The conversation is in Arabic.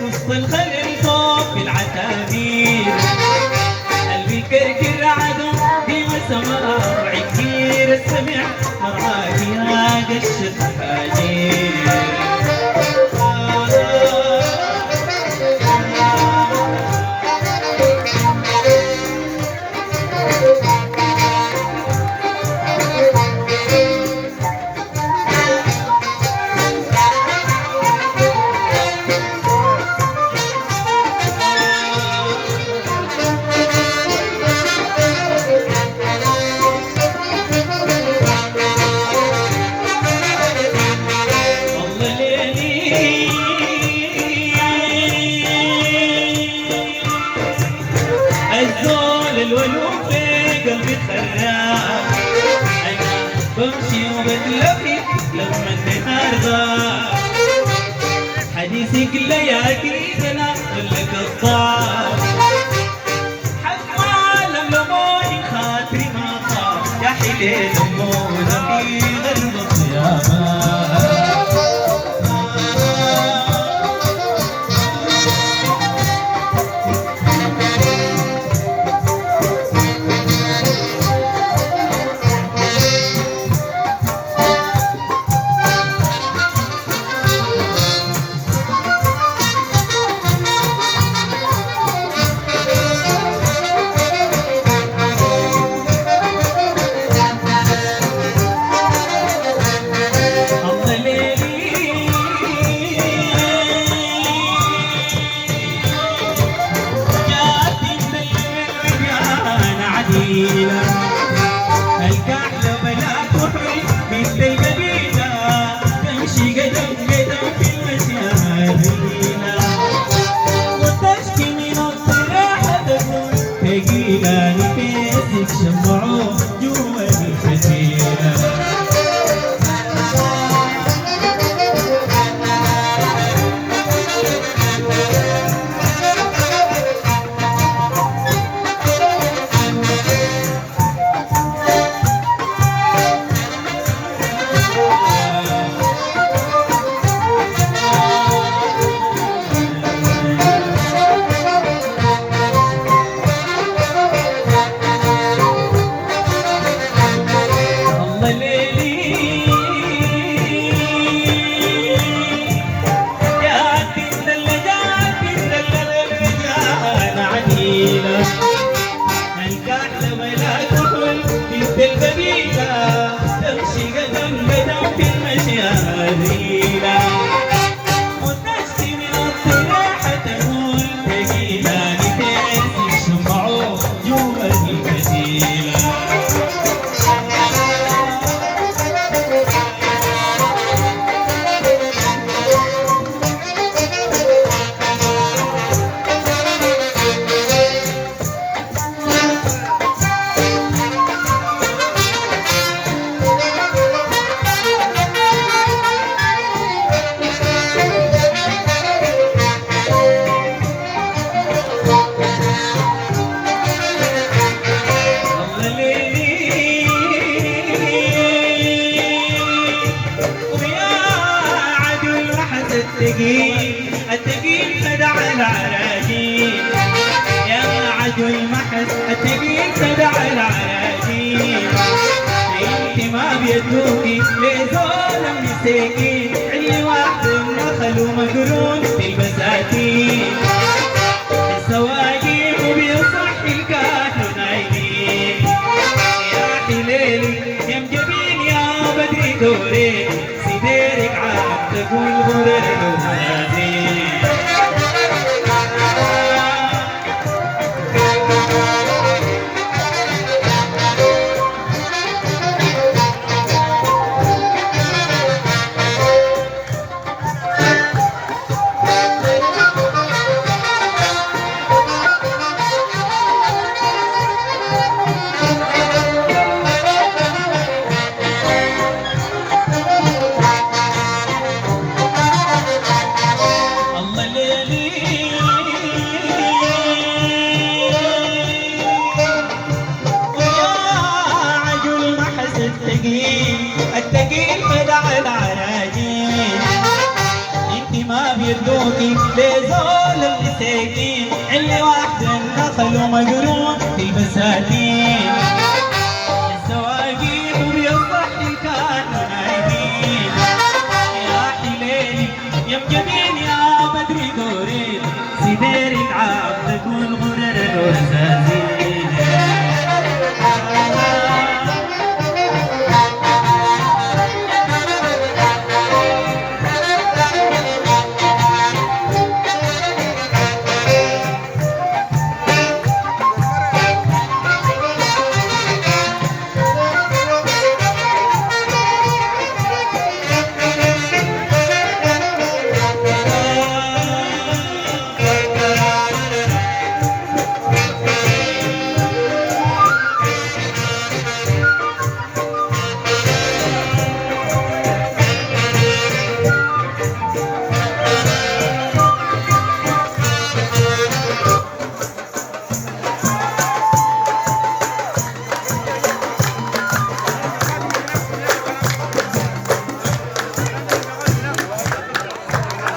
نص الخلل فوق في العتابير قلبي كركر عدو في مسمار عكير السمع مرعاك يا قش الحاجير الولوف في قلبي خراب أنا بمشي وبتلفي لما النهار غاب حديثك لياكل أنا ولا قطار حق عالم لموني خاطري ما خاف يا حليل أمونا في غرب الصيامة الكحلة بلا كحل مثل الجديدة تمشي قدم قدم في المسيرة وتشكي من الصراحة تقول ثقيلة نفسك شمعوه جوا الفتيلة الكحلة ولا كحل مثل البديلة تمشي قدم قدم في المشية هذيلة وتشكي من الصراحة تقول ثقيلة نفسك شمعوه جوا الفتيلة التقيل خدع العراجيل يا عدو المحس التقيل خدع العراجيل انت ما بيدوكي لزول مساكين علي واحد النخل ومقرون بالبساتين السواقين وبيصحي الكاتون عينين يا حليلي يا مجبين يا بدري دوري سيديرك عم تقول غرر وغرازي. التقيل مدع العراجيل انت ما بيردوكي لزول المساكين اللي واحد النخل ومقرون في البساتين.